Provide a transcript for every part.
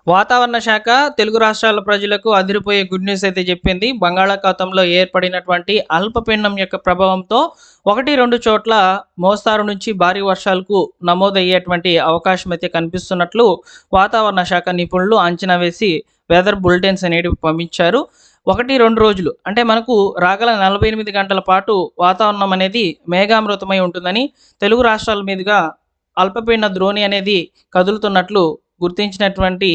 వాతావరణ శాఖ తెలుగు రాష్ట్రాల ప్రజలకు అదిరిపోయే గుడ్ న్యూస్ అయితే చెప్పింది. బంగాళాఖాతంలో ఏర్పడినటువంటి అల్పపీడనం యొక్క ప్రభావంతో 1, 2 చోట్ల మోస్తారు నుంచి భారీ వర్షాలకు నమోదయ్యేటువంటి అవకాశం అయితే కనిపిస్తున్నట్లు వాతావరణ శాఖ నిపుణులు అంచనా వేసి వెదర్ బులెటిన్స్ అనేటివి పంపించారు. 1, 2 రోజులు అంటే మనకు రాగల 48 గంటల పాటు వాతావరణం అనేది మేఘామృతమై ఉంటుందని, తెలుగు రాష్ట్రాల మీదుగా అల్పపీడన ద్రోణి అనేది కదులుతున్నట్లు గుర్తించినటువంటి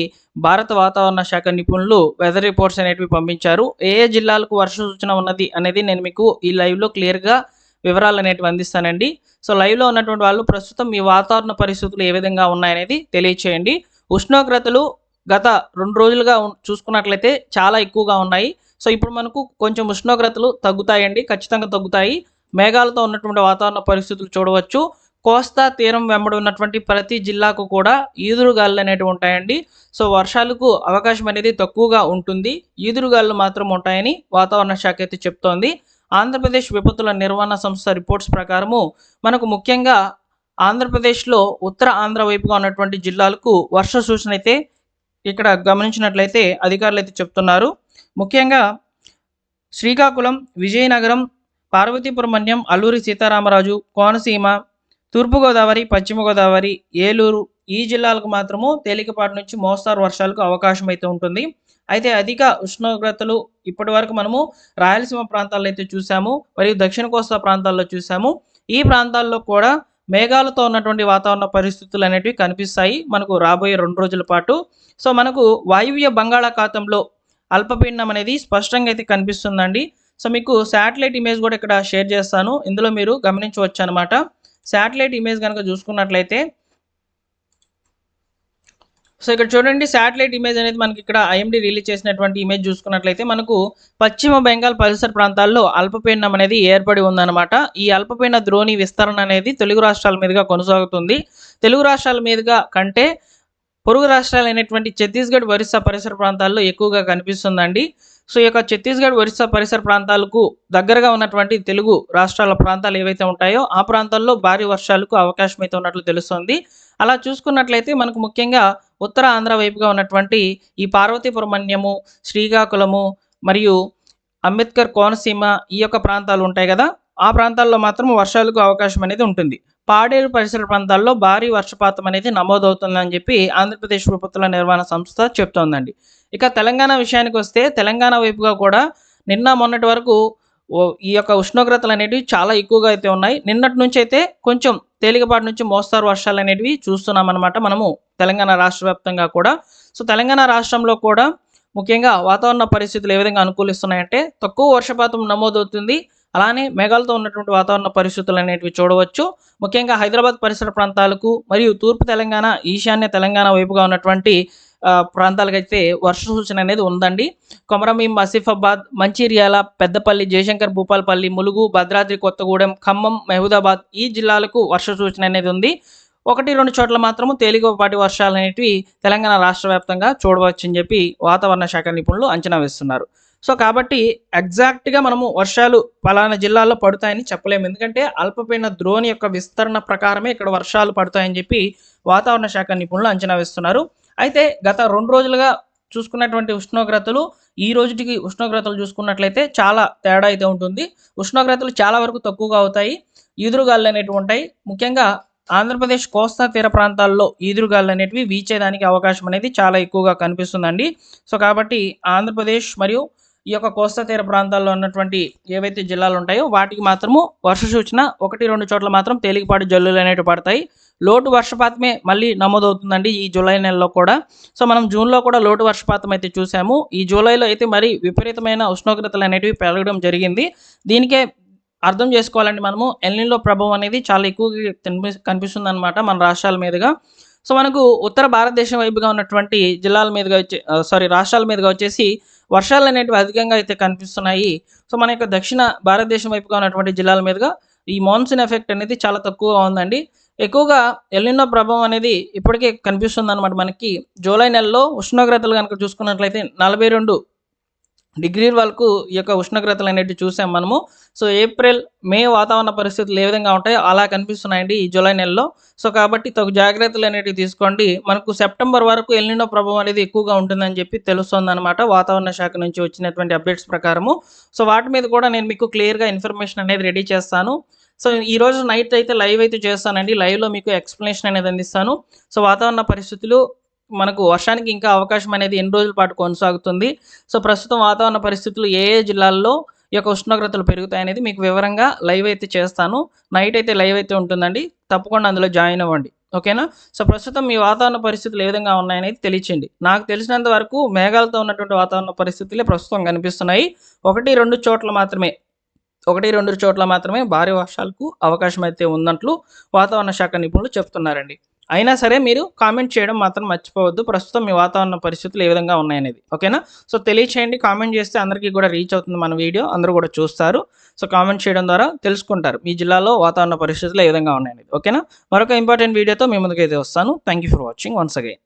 భారత వాతావరణ శాఖ నిపుణులు వెదర్ రిపోర్ట్స్ అనేటివి పంపించారు. ఏ ఏ జిల్లాలకు వర్ష సూచన ఉన్నది అనేది నేను మీకు ఈ లైవ్లో క్లియర్గా వివరాలు అనేటివి అందిస్తానండి. సో లైవ్లో ఉన్నటువంటి వాళ్ళు ప్రస్తుతం మీ వాతావరణ పరిస్థితులు ఏ విధంగా ఉన్నాయనేది తెలియచేయండి. ఉష్ణోగ్రతలు గత 2 రోజులుగా చూసుకున్నట్లయితే చాలా ఎక్కువగా ఉన్నాయి. సో ఇప్పుడు మనకు కొంచెం ఉష్ణోగ్రతలు తగ్గుతాయండి, ఖచ్చితంగా తగ్గుతాయి. మేఘాలతో ఉన్నటువంటి వాతావరణ పరిస్థితులు చూడవచ్చు. కోస్తా తీరం వెంబడి ఉన్నటువంటి ప్రతి జిల్లాకు కూడా ఈదురుగాలులు అనేటివి ఉంటాయండి. సో వర్షాలకు అవకాశం అనేది తక్కువగా ఉంటుంది. ఈదురుగాలులు మాత్రం ఉంటాయని వాతావరణ శాఖ అయితే చెప్తోంది. ఆంధ్రప్రదేశ్ విపత్తుల నిర్వహణ సంస్థ రిపోర్ట్స్ ప్రకారము మనకు ముఖ్యంగా ఆంధ్రప్రదేశ్లో ఉత్తర ఆంధ్ర వైపుగా ఉన్నటువంటి జిల్లాలకు వర్ష సూచన అయితే ఇక్కడ గమనించినట్లయితే అధికారులు అయితే చెప్తున్నారు. ముఖ్యంగా శ్రీకాకుళం, విజయనగరం, పార్వతీపురం మన్యం, అల్లూరి సీతారామరాజు, కోనసీమ, తూర్పుగోదావరి, పశ్చిమ గోదావరి, ఏలూరు ఈ జిల్లాలకు మాత్రము తేలికపాటి నుంచి మోస్తారు వర్షాలకు అవకాశం అయితే ఉంటుంది. అయితే అధిక ఉష్ణోగ్రతలు ఇప్పటి వరకు మనము రాయలసీమ ప్రాంతాల్లో అయితే చూసాము, మరియు దక్షిణ కోస్తా ప్రాంతాల్లో చూసాము. ఈ ప్రాంతాల్లో కూడా మేఘాలతో ఉన్నటువంటి వాతావరణ పరిస్థితులు అనేటివి కనిపిస్తాయి మనకు రాబోయే 2 రోజుల పాటు. సో మనకు వాయువ్య బంగాళాఖాతంలో అల్పపీడనం అనేది స్పష్టంగా అయితే కనిపిస్తుందండి. సో మీకు శాటిలైట్ ఇమేజ్ కూడా ఇక్కడ షేర్ చేస్తాను, ఇందులో మీరు గమనించవచ్చు అనమాట. శాటిలైట్ ఇమేజ్ కనుక చూసుకున్నట్లయితే, సో ఇక్కడ చూడండి, శాటిలైట్ ఇమేజ్ అనేది మనకి ఇక్కడ ఐఎండీ రిలీజ్ చేసినటువంటి ఇమేజ్ చూసుకున్నట్లయితే మనకు పశ్చిమ బెంగాల్ పరిసర ప్రాంతాల్లో అల్పపీడనం అనేది ఏర్పడి ఉందన్నమాట. ఈ అల్పపీడన ద్రోణి విస్తరణ అనేది తెలుగు రాష్ట్రాల మీదుగా కొనసాగుతుంది. తెలుగు రాష్ట్రాల మీదుగా కంటే పొరుగు రాష్ట్రాలైనటువంటి ఛత్తీస్గఢ్, ఒరిస్సా పరిసర ప్రాంతాల్లో ఎక్కువగా కనిపిస్తుందండి. సో ఈ యొక్క ఛత్తీస్గఢ్, ఒరిస్సా పరిసర ప్రాంతాలకు దగ్గరగా ఉన్నటువంటి తెలుగు రాష్ట్రాల ప్రాంతాలు ఏవైతే ఉంటాయో ఆ ప్రాంతాల్లో భారీ వర్షాలకు అవకాశం అయితే ఉన్నట్లు తెలుస్తుంది. అలా చూసుకున్నట్లయితే మనకు ముఖ్యంగా ఉత్తర ఆంధ్ర వైపుగా ఉన్నటువంటి ఈ పార్వతీపురం మన్యము, శ్రీకాకుళము మరియు అంబేద్కర్ కోనసీమ ఈ యొక్క ప్రాంతాలు ఉంటాయి కదా, ఆ ప్రాంతాల్లో మాత్రం వర్షాలకు అవకాశం అనేది ఉంటుంది. పాడేరు పరిసర ప్రాంతాల్లో భారీ వర్షపాతం అనేది నమోదవుతుందని చెప్పి ఆంధ్రప్రదేశ్ విపత్తుల నిర్వహణ సంస్థ చెప్తోందండి. ఇక తెలంగాణ విషయానికి వస్తే, తెలంగాణ వైపుగా కూడా నిన్న మొన్నటి వరకు ఈ యొక్క ఉష్ణోగ్రతలు అనేటివి చాలా ఎక్కువగా అయితే ఉన్నాయి. నిన్నటి నుంచి అయితే కొంచెం తేలికపాటి నుంచి మోస్తారు వర్షాలు అనేటివి చూస్తున్నాం అనమాట మనము తెలంగాణ రాష్ట్ర వ్యాప్తంగా కూడా. సో తెలంగాణ రాష్ట్రంలో కూడా ముఖ్యంగా వాతావరణ పరిస్థితులు ఏ విధంగా అనుకూలిస్తున్నాయంటే తక్కువ వర్షపాతం నమోదవుతుంది. అలానే మేఘాలతో ఉన్నటువంటి వాతావరణ పరిస్థితులు అనేటివి చూడవచ్చు. ముఖ్యంగా హైదరాబాద్ పరిసర ప్రాంతాలకు మరియు తూర్పు తెలంగాణ, ఈశాన్య తెలంగాణ వైపుగా ఉన్నటువంటి ప్రాంతాలకైతే వర్ష సూచన అనేది ఉందండి. కొమరంభీం, ఆసిఫాబాద్, మంచిర్యాల, పెద్దపల్లి, జయశంకర్ భూపాలపల్లి, ములుగు, భద్రాద్రి కొత్తగూడెం, ఖమ్మం, మహబూబాబాద్ ఈ జిల్లాలకు వర్ష సూచన అనేది ఉంది. 1, 2 చోట్ల మాత్రము తేలికపాటి వర్షాలు అనేటివి తెలంగాణ రాష్ట్ర వ్యాప్తంగా చూడవచ్చని చెప్పి వాతావరణ శాఖ నిపుణులు అంచనా వేస్తున్నారు. సో కాబట్టి ఎగ్జాక్ట్గా మనము వర్షాలు పలానా జిల్లాల్లో పడతాయని చెప్పలేము, ఎందుకంటే అల్పపీడన ద్రోణి యొక్క విస్తరణ ప్రకారమే ఇక్కడ వర్షాలు పడతాయని చెప్పి వాతావరణ శాఖ నిపుణులు అంచనా వేస్తున్నారు. అయితే గత 2 రోజులుగా చూసుకున్నటువంటి ఉష్ణోగ్రతలు ఈ రోజుటికి ఉష్ణోగ్రతలు చూసుకున్నట్లయితే చాలా తేడా అయితే ఉంటుంది. ఉష్ణోగ్రతలు చాలా వరకు తక్కువగా అవుతాయి. ఈదురుగాలు అనేటివి ఉంటాయి. ముఖ్యంగా ఆంధ్రప్రదేశ్ కోస్తా తీర ప్రాంతాల్లో ఈదురుగాలు అనేటివి వీచేదానికి అవకాశం అనేది చాలా ఎక్కువగా కనిపిస్తుందండి. సో కాబట్టి ఆంధ్రప్రదేశ్ మరియు ఈ యొక్క కోస్తా తీర ప్రాంతాల్లో ఉన్నటువంటి ఏవైతే జిల్లాలు ఉంటాయో వాటికి మాత్రము వర్ష సూచన 1, 2 చోట్ల మాత్రం తేలికపాటి జల్లులు అనేటివి పడతాయి. లోటు వర్షపాతమే మళ్ళీ నమోదవుతుందండి ఈ జూలై నెలలో కూడా. సో మనం జూన్లో కూడా లోటు వర్షపాతం అయితే చూసాము. ఈ జూలైలో అయితే మరి విపరీతమైన ఉష్ణోగ్రతలు అనేటివి పెరగడం జరిగింది. దీనికే అర్థం చేసుకోవాలండి మనము ఎల్‌నినో ప్రభావం అనేది చాలా ఎక్కువగా కనిపిస్తుంది అనమాట మన రాష్ట్రాల మీదుగా. సో మనకు ఉత్తర భారతదేశం వైపుగా ఉన్నటువంటి జిల్లాల మీదుగా రాష్ట్రాల మీదుగా వచ్చేసి వర్షాలు అనేటివి అధికంగా అయితే కనిపిస్తున్నాయి. సో మన యొక్క దక్షిణ భారతదేశం వైపుగా ఉన్నటువంటి జిల్లాల మీదుగా ఈ మాన్సూన్ ఎఫెక్ట్ అనేది చాలా తక్కువగా ఉందండి. ఎక్కువగా ఎల్‌నినో ప్రభావం అనేది ఇప్పటికే కనిపిస్తుంది అనమాట మనకి. జూలై నెలలో ఉష్ణోగ్రతలు కనుక చూసుకున్నట్లయితే డిగ్రీల వరకు ఈ యొక్క ఉష్ణోగ్రతలు అనేటివి చూసాం మనము. సో ఏప్రిల్, మే వాతావరణ పరిస్థితులు ఏ విధంగా ఉంటాయో అలా కనిపిస్తున్నాయండి ఈ జూలై నెలలో. సో కాబట్టి తగు జాగ్రత్తలు అనేటివి తీసుకోండి. మనకు సెప్టెంబర్ వరకు ఎల్‌నినో ప్రభావం అనేది ఎక్కువగా ఉంటుందని చెప్పి తెలుస్తోందనమాట వాతావరణ శాఖ నుంచి వచ్చినటువంటి అప్డేట్స్ ప్రకారము. సో వాటి మీద కూడా నేను మీకు క్లియర్‌గా ఇన్ఫర్మేషన్ అనేది రెడీ చేస్తాను. సో ఈరోజు నైట్ అయితే లైవ్ అయితే చేస్తానండి. లైవ్‌లో మీకు ఎక్స్‌ప్లనేషన్ అనేది అందిస్తాను. సో వాతావరణ పరిస్థితులు మనకు వర్షానికి ఇంకా అవకాశం అనేది ఎన్ని రోజుల పాటు కొనసాగుతుంది. సో ప్రస్తుతం వాతావరణ పరిస్థితులు ఏ ఏ జిల్లాల్లో ఈ యొక్క ఉష్ణోగ్రతలు పెరుగుతాయనేది మీకు వివరంగా లైవ్ అయితే చేస్తాను. నైట్ అయితే లైవ్ అయితే ఉంటుందండి. తప్పకుండా అందులో జాయిన్ అవ్వండి. ఓకేనా? సో ప్రస్తుతం మీ వాతావరణ పరిస్థితులు ఏ విధంగా ఉన్నాయనేది తెలియచేయండి. నాకు తెలిసినంత వరకు మేఘాలతో ఉన్నటువంటి వాతావరణ పరిస్థితులే ప్రస్తుతం కనిపిస్తున్నాయి. 1, 2 చోట్ల మాత్రమే 1, 2 చోట్ల మాత్రమే భారీ వర్షాలకు అవకాశం అయితే ఉన్నట్లు వాతావరణ శాఖ నిపుణులు చెప్తున్నారండి. అయినా సరే మీరు కామెంట్ చేయడం మాత్రం మర్చిపోవద్దు. ప్రస్తుతం మీ వాతావరణ పరిస్థితులు ఏ విధంగా ఉన్నాయనేది. ఓకేనా? సో తెలియచేయండి. కామెంట్ చేస్తే అందరికీ కూడా రీచ్ అవుతుంది మన వీడియో. అందరూ కూడా చూస్తారు. సో కామెంట్ చేయడం ద్వారా తెలుసుకుంటారు మీ జిల్లాలో వాతావరణ పరిస్థితులు ఏ విధంగా ఉన్నాయనేది. ఓకేనా? మరొక ఇంపార్టెంట్ వీడియోతో మీ ముందుకైతే వస్తాను. Thank you for watching once again.